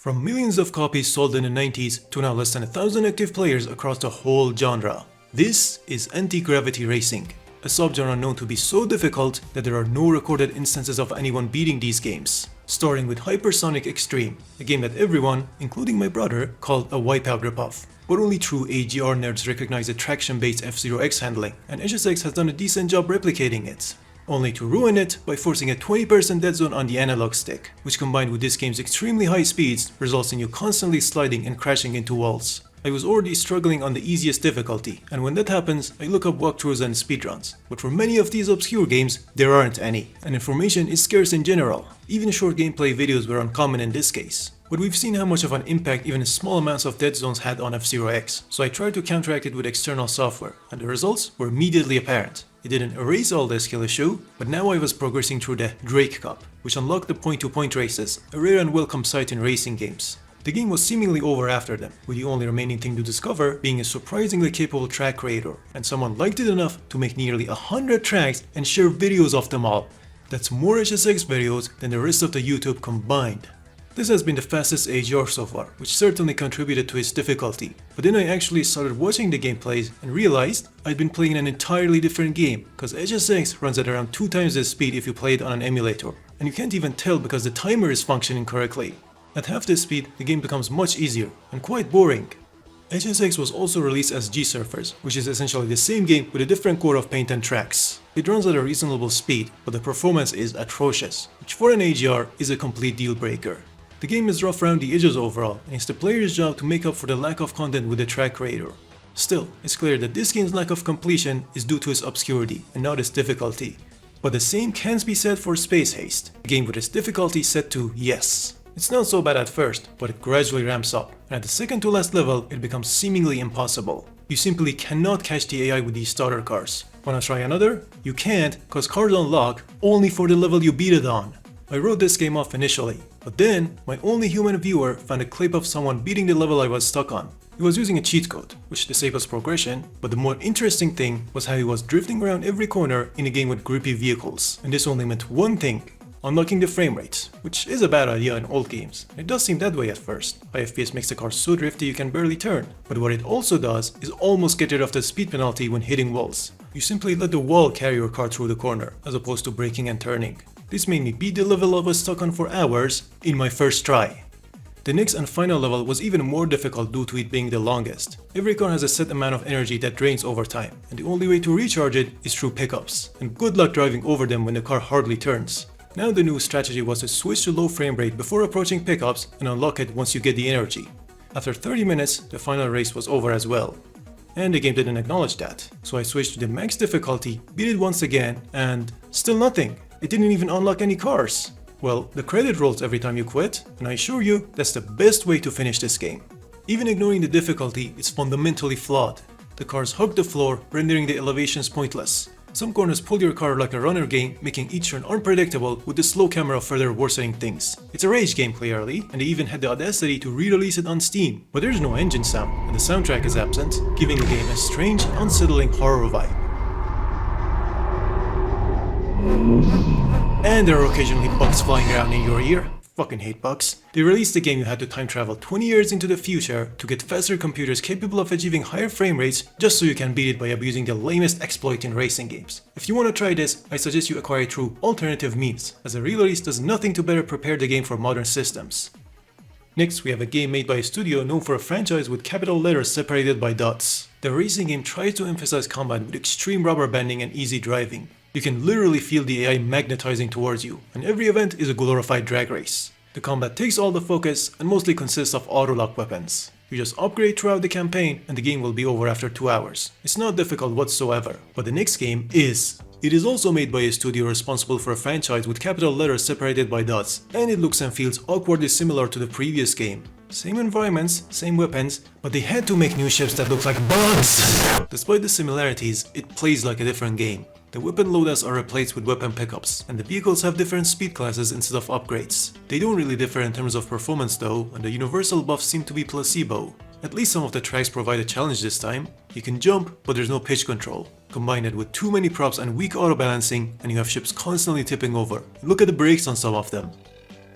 From millions of copies sold in the 90s to now less than 1,000 active players across the whole genre. This is anti-gravity racing, a subgenre known to be so difficult that there are no recorded instances of anyone beating these games. Starting with Hypersonic Xtreme, a game that everyone, including my brother, called a wipeout ripoff. But only true AGR nerds recognize the traction-based F-Zero X handling, and HSX has done a decent job replicating it. Only to ruin it by forcing a 20% dead zone on the analog stick, which combined with this game's extremely high speeds results in you constantly sliding and crashing into walls. I was already struggling on the easiest difficulty, and when that happens, I look up walkthroughs and speedruns. But for many of these obscure games, there aren't any, and information is scarce in general. Even short gameplay videos were uncommon in this case. But we've seen how much of an impact even small amounts of dead zones had on F-Zero X, so I tried to counteract it with external software, and the results were immediately apparent. It didn't erase all the skill issue, but now I was progressing through the Drake Cup, which unlocked the point-to-point races, a rare and welcome sight in racing games. The game was seemingly over after them, with the only remaining thing to discover being a surprisingly capable track creator, and someone liked it enough to make nearly 100 tracks and share videos of them all. That's more HSX videos than the rest of the YouTube combined. This has been the fastest AGR so far, which certainly contributed to its difficulty. But then I actually started watching the gameplays and realized I'd been playing an entirely different game, cause HSX runs at around 2 times the speed if you play it on an emulator, and you can't even tell because the timer is functioning correctly. At half this speed, the game becomes much easier and quite boring. HSX was also released as G-Surfers, which is essentially the same game with a different core of paint and tracks. It runs at a reasonable speed, but the performance is atrocious, which for an AGR is a complete deal breaker. The game is rough around the edges overall, and it's the player's job to make up for the lack of content with the track creator. Still, it's clear that this game's lack of completion is due to its obscurity and not its difficulty. But the same can be said for Space Haste, a game with its difficulty set to yes. It's not so bad at first, but it gradually ramps up, and at the second to last level it becomes seemingly impossible. You simply cannot catch the AI with these starter cars. Wanna try another? You can't, cause cars unlock only for the level you beat it on. I wrote this game off initially, but then my only human viewer found a clip of someone beating the level I was stuck on. He was using a cheat code, which disables progression, but the more interesting thing was how he was drifting around every corner in a game with grippy vehicles, and this only meant one thing: unlocking the frame rates, which is a bad idea in old games. It does seem that way at first. High FPS makes the car so drifty you can barely turn, but what it also does is almost get rid of the speed penalty when hitting walls. You simply let the wall carry your car through the corner, as opposed to braking and turning. This made me beat the level I was stuck on for hours in my first try. The next and final level was even more difficult due to it being the longest. Every car has a set amount of energy that drains over time, and the only way to recharge it is through pickups, and good luck driving over them when the car hardly turns. Now the new strategy was to switch to low frame rate before approaching pickups and unlock it once you get the energy. After 30 minutes, the final race was over as well. And the game didn't acknowledge that, so I switched to the max difficulty, beat it once again, and still nothing. It didn't even unlock any cars. Well, the credit rolls every time you quit, and I assure you that's the best way to finish this game. Even ignoring the difficulty, it's fundamentally flawed. The cars hug the floor, rendering the elevations pointless. Some corners pull your car like a runner game, making each turn unpredictable with the slow camera further worsening things. It's a rage game clearly, and they even had the audacity to re-release it on Steam. But there's no engine sound, and the soundtrack is absent, giving the game a strange, unsettling horror vibe. And there are occasionally bugs flying around in your ear. Fucking hate bugs. They released the game you had to time travel 20 years into the future to get faster computers capable of achieving higher frame rates just so you can beat it by abusing the lamest exploit in racing games. If you want to try this, I suggest you acquire it through alternative means, as a re-release does nothing to better prepare the game for modern systems. Next, we have a game made by a studio known for a franchise with capital letters separated by dots. The racing game tries to emphasize combat with extreme rubber banding and easy driving. You can literally feel the AI magnetizing towards you, and every event is a glorified drag race. The combat takes all the focus and mostly consists of auto-lock weapons. You just upgrade throughout the campaign and the game will be over after 2 hours. It's not difficult whatsoever, but the next game is. It is also made by a studio responsible for a franchise with capital letters separated by dots, and it looks and feels awkwardly similar to the previous game. Same environments, same weapons, but they had to make new ships that look like bugs! Despite the similarities, it plays like a different game. The weapon loadouts are replaced with weapon pickups, and the vehicles have different speed classes instead of upgrades. They don't really differ in terms of performance though, and the universal buffs seem to be placebo. At least some of the tracks provide a challenge this time. You can jump, but there's no pitch control. Combine it with too many props and weak auto balancing, and you have ships constantly tipping over. Look at the brakes on some of them.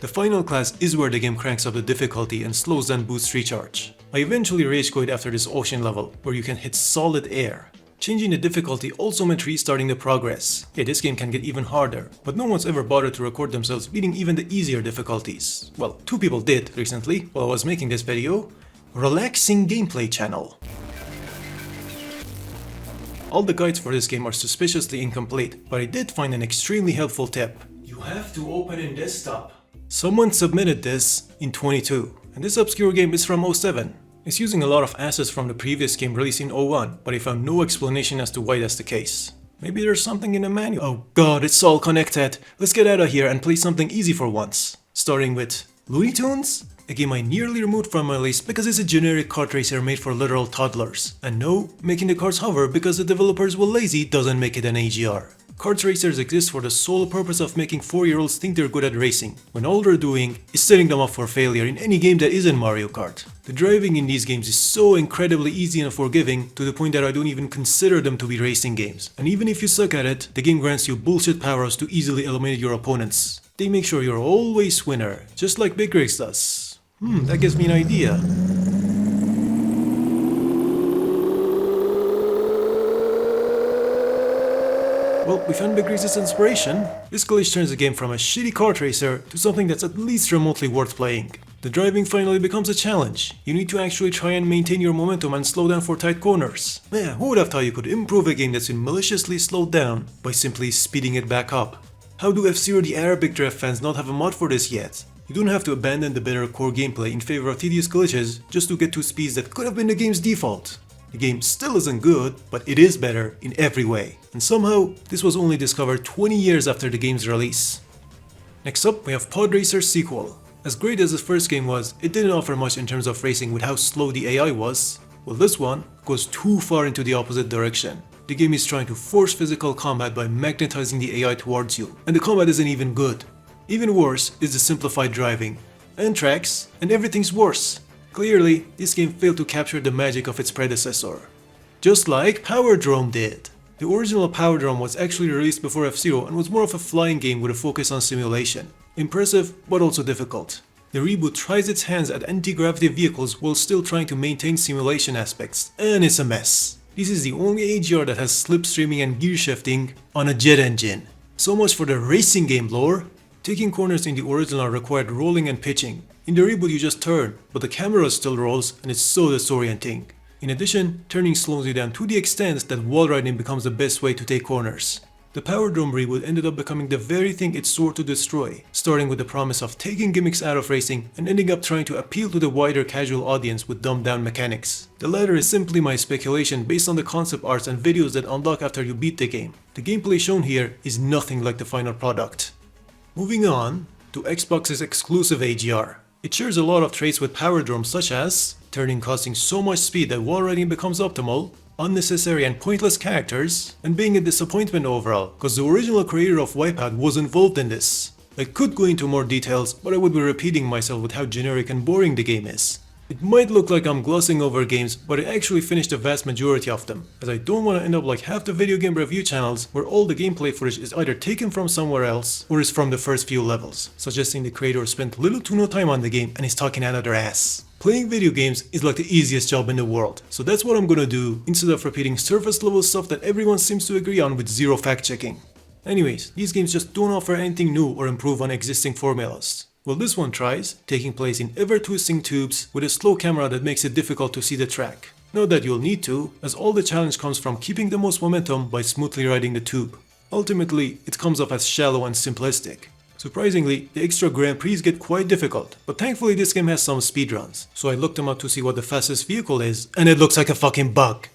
The final class is where the game cranks up the difficulty and slows down boost recharge. I eventually rage quit after this ocean level, where you can hit solid air. Changing the difficulty also meant restarting the progress. Yeah, this game can get even harder, but no one's ever bothered to record themselves beating even the easier difficulties. Well, 2 people did recently, while I was making this video. Relaxing gameplay channel. All the guides for this game are suspiciously incomplete, but I did find an extremely helpful tip. You have to open in desktop. Someone submitted this in 22, and this obscure game is from 07. It's using a lot of assets from the previous game released in 01, but I found no explanation as to why that's the case. Maybe there's something in the manual. Oh god, it's all connected. Let's get out of here and play something easy for once. Starting with Looney Tunes? A game I nearly removed from my list because it's a generic kart racer made for literal toddlers. And no, making the karts hover because the developers were lazy doesn't make it an AGR. Kart racers exist for the sole purpose of making 4-year-olds think they're good at racing, when all they're doing is setting them up for failure in any game that isn't Mario Kart. The driving in these games is so incredibly easy and forgiving to the point that I don't even consider them to be racing games. And even if you suck at it, the game grants you bullshit powers to easily eliminate your opponents. They make sure you're always winner, just like MegaRace does. That gives me an idea. Well, we found MegaRace's inspiration. This glitch turns the game from a shitty kart racer to something that's at least remotely worth playing. The driving finally becomes a challenge. You need to actually try and maintain your momentum and slow down for tight corners. Man, who would have thought you could improve a game that's been maliciously slowed down by simply speeding it back up? How do F-Zero the Arabic Draft fans not have a mod for this yet? You don't have to abandon the better core gameplay in favor of tedious glitches just to get to speeds that could have been the game's default. The game still isn't good, but it is better in every way. And somehow, this was only discovered 20 years after the game's release. Next up, we have Pod Racer's sequel. As great as the first game was, it didn't offer much in terms of racing with how slow the AI was. Well, this one goes too far into the opposite direction. The game is trying to force physical combat by magnetizing the AI towards you, and the combat isn't even good. Even worse is the simplified driving, and tracks, and everything's worse. Clearly, this game failed to capture the magic of its predecessor. Just like Drome did. The original Drome was actually released before F-Zero and was more of a flying game with a focus on simulation. Impressive, but also difficult. The reboot tries its hands at anti-gravity vehicles while still trying to maintain simulation aspects, and it's a mess. This is the only AGR that has slipstreaming and gear shifting on a jet engine. So much for the racing game lore. Taking corners in the original required rolling and pitching. In the reboot you just turn, but the camera still rolls and it's so disorienting. In addition, turning slows you down to the extent that wall riding becomes the best way to take corners. The Drome reboot ended up becoming the very thing it sought to destroy, starting with the promise of taking gimmicks out of racing and ending up trying to appeal to the wider casual audience with dumbed down mechanics. The latter is simply my speculation based on the concept arts and videos that unlock after you beat the game. The gameplay shown here is nothing like the final product. Moving on to Xbox's exclusive AGR. It shares a lot of traits with Drome, such as turning costing so much speed that wall riding becomes optimal, unnecessary and pointless characters, and being a disappointment overall, cause the original creator of Wipeout was involved in this. I could go into more details, but I would be repeating myself with how generic and boring the game is. It might look like I'm glossing over games, but I actually finished the vast majority of them, as I don't want to end up like half the video game review channels where all the gameplay footage is either taken from somewhere else or is from the first few levels, suggesting the creator spent little to no time on the game and is talking out of their ass. Playing video games is like the easiest job in the world, so that's what I'm gonna do instead of repeating surface level stuff that everyone seems to agree on with zero fact checking. Anyways, these games just don't offer anything new or improve on existing formulas. Well, this one tries, taking place in ever-twisting tubes with a slow camera that makes it difficult to see the track. Not that you'll need to, as all the challenge comes from keeping the most momentum by smoothly riding the tube. Ultimately, it comes off as shallow and simplistic. Surprisingly, the extra Grand Prix get quite difficult, but thankfully this game has some speedruns, so I looked them up to see what the fastest vehicle is, and it looks like a fucking bug.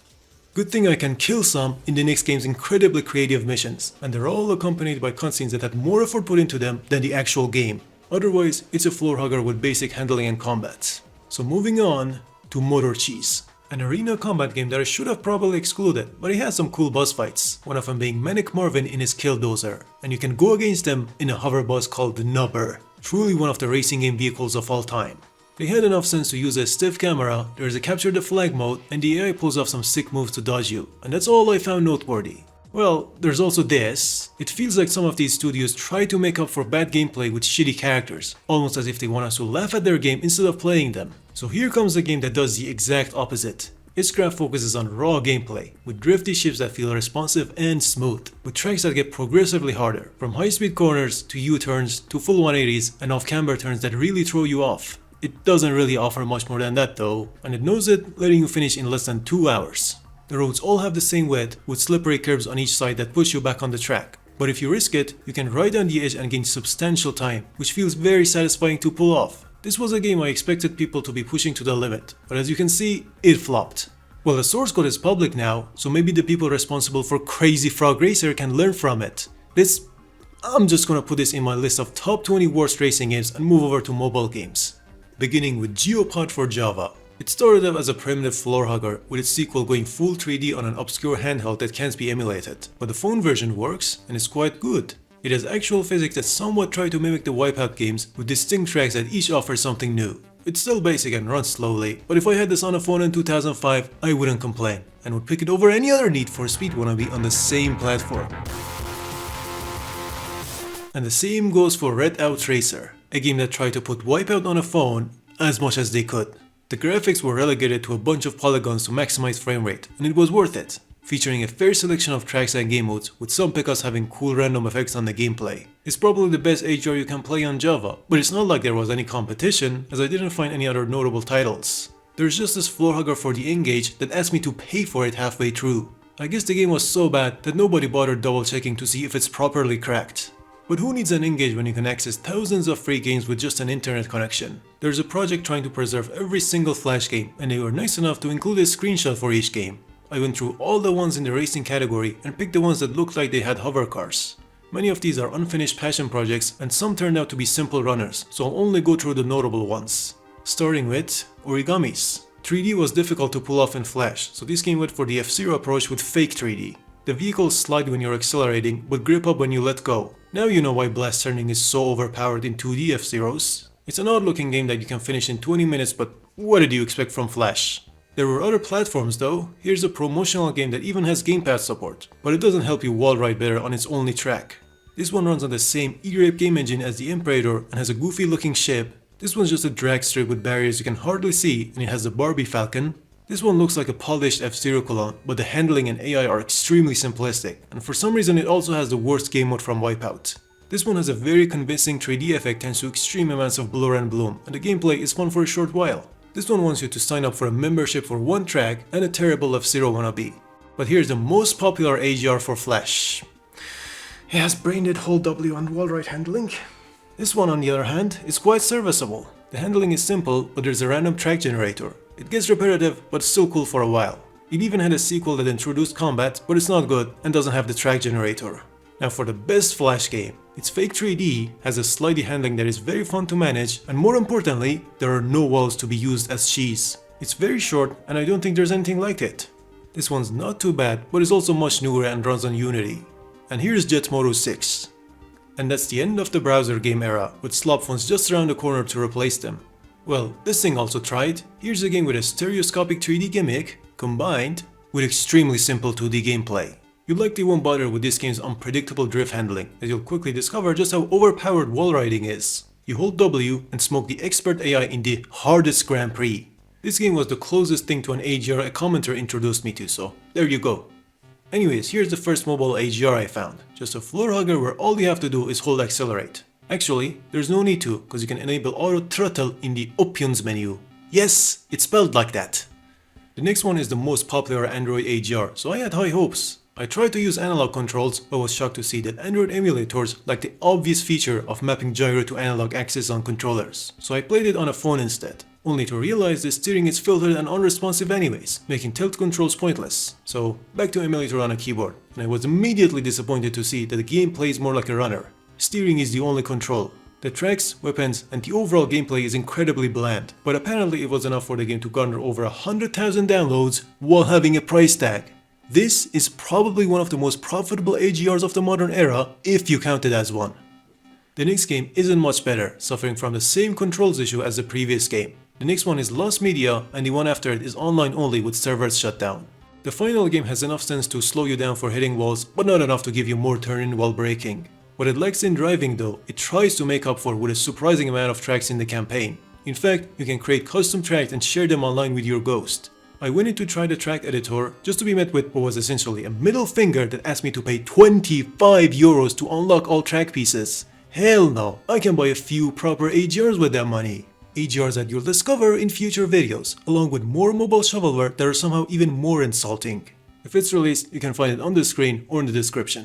Good thing I can kill some in the next game's incredibly creative missions, and they're all accompanied by cutscenes that had more effort put into them than the actual game. Otherwise, it's a floor hugger with basic handling and combat. So moving on to Motorsiege, an arena combat game that I should have probably excluded, but it has some cool boss fights, one of them being Manic Marvin in his Killdozer, and you can go against them in a hover boss called the Nubber, truly one of the racing game vehicles of all time. They had enough sense to use a stiff camera, there is a capture the flag mode, and the AI pulls off some sick moves to dodge you, and that's all I found noteworthy. Well, there's also this. It feels like some of these studios try to make up for bad gameplay with shitty characters, almost as if they want us to laugh at their game instead of playing them. So here comes a game that does the exact opposite. Its craft focuses on raw gameplay, with drifty ships that feel responsive and smooth, with tracks that get progressively harder, from high-speed corners to U-turns to full 180s and off-camber turns that really throw you off. It doesn't really offer much more than that though, and it knows it, letting you finish in less than 2 hours. The roads all have the same width, with slippery curves on each side that push you back on the track. But if you risk it, you can ride on the edge and gain substantial time, which feels very satisfying to pull off. This was a game I expected people to be pushing to the limit, but as you can see, it flopped. Well, the source code is public now, so maybe the people responsible for Crazy Frog Racer can learn from it. I'm just gonna put this in my list of top 20 worst racing games and move over to mobile games. Beginning with Geopod for Java. It started out as a primitive floor hugger, with its sequel going full 3D on an obscure handheld that can't be emulated, but the phone version works and is quite good. It has actual physics that somewhat try to mimic the Wipeout games, with distinct tracks that each offer something new. It's still basic and runs slowly, but if I had this on a phone in 2005, I wouldn't complain, and would pick it over any other Need for Speed wannabe on the same platform. And the same goes for Redout Racer, a game that tried to put Wipeout on a phone as much as they could. The graphics were relegated to a bunch of polygons to maximize frame rate, and it was worth it, featuring a fair selection of tracks and game modes, with some pickups having cool random effects on the gameplay. It's probably the best AGR you can play on Java, but it's not like there was any competition, as I didn't find any other notable titles. There's just this floor hugger for the N-Gage that asked me to pay for it halfway through. I guess the game was so bad that nobody bothered double checking to see if it's properly cracked. But who needs an N-Gage when you can access thousands of free games with just an internet connection? There's a project trying to preserve every single Flash game, and they were nice enough to include a screenshot for each game. I went through all the ones in the racing category and picked the ones that looked like they had hover cars. Many of these are unfinished passion projects, and some turned out to be simple runners, so I'll only go through the notable ones. Starting with Origamis. 3D was difficult to pull off in Flash, so this game went for the F-Zero approach with fake 3D. The vehicles slide when you're accelerating, but grip up when you let go. Now you know why blast turning is so overpowered in 2D F-Zeros. It's an odd looking game that you can finish in 20 minutes, but what did you expect from Flash? There were other platforms though. Here's a promotional game that even has gamepad support, but it doesn't help you wall ride better on its only track. This one runs on the same E-Rape game engine as the Imperator and has a goofy looking ship. This one's just a drag strip with barriers you can hardly see, and it has the Barbie Falcon. This one looks like a polished F-Zero clone, but the handling and AI are extremely simplistic, and for some reason it also has the worst game mode from Wipeout. This one has a very convincing 3D effect thanks to extreme amounts of blur and bloom, and the gameplay is fun for a short while. This one wants you to sign up for a membership for one track and a terrible F-Zero wannabe. But here's the most popular AGR for Flash. It has brain-dead hold W and wall right handling. This one on the other hand is quite serviceable. The handling is simple, but there's a random track generator. It gets repetitive, but still cool for a while. It even had a sequel that introduced combat, but it's not good and doesn't have the track generator. Now for the best Flash game. It's fake 3D, has a slidey handling that is very fun to manage, and more importantly, there are no walls to be used as cheese. It's very short, and I don't think there's anything like it. This one's not too bad, but is also much newer and runs on Unity. And here's Jet Moto 6. And that's the end of the browser game era, with slop phones just around the corner to replace them. Well, this thing also tried. Here's a game with a stereoscopic 3D gimmick, combined with extremely simple 2D gameplay. You likely won't bother with this game's unpredictable drift handling, as you'll quickly discover just how overpowered wall riding is. You hold W and smoke the expert AI in the hardest Grand Prix. This game was the closest thing to an AGR a commenter introduced me to, so there you go. Anyways, here's the first mobile AGR I found. Just a floor hugger where all you have to do is hold accelerate. Actually, there's no need to, because you can enable auto throttle in the options menu. Yes, it's spelled like that. The next one is the most popular Android AGR, so I had high hopes. I tried to use analog controls, but was shocked to see that Android emulators lack the obvious feature of mapping gyro to analog axis on controllers, so I played it on a phone instead, only to realize the steering is filtered and unresponsive anyways, making tilt controls pointless. So back to emulator on a keyboard, and I was immediately disappointed to see that the game plays more like a runner. Steering is the only control. The tracks, weapons, and the overall gameplay is incredibly bland, but apparently it was enough for the game to garner over 100,000 downloads while having a price tag. This is probably one of the most profitable AGRs of the modern era, if you count it as one. The next game isn't much better, suffering from the same controls issue as the previous game. The next one is Lost Media, and the one after it is online only with servers shut down. The final game has enough sense to slow you down for hitting walls, but not enough to give you more turn-in while braking. What it lacks in driving though, it tries to make up for with a surprising amount of tracks in the campaign. In fact, you can create custom tracks and share them online with your ghost. I went in to try the track editor just to be met with what was essentially a middle finger that asked me to pay 25 euros to unlock all track pieces. Hell no, I can buy a few proper AGRs with that money. AGRs that you'll discover in future videos, along with more mobile shovelware that are somehow even more insulting. If it's released, you can find it on the screen or in the description.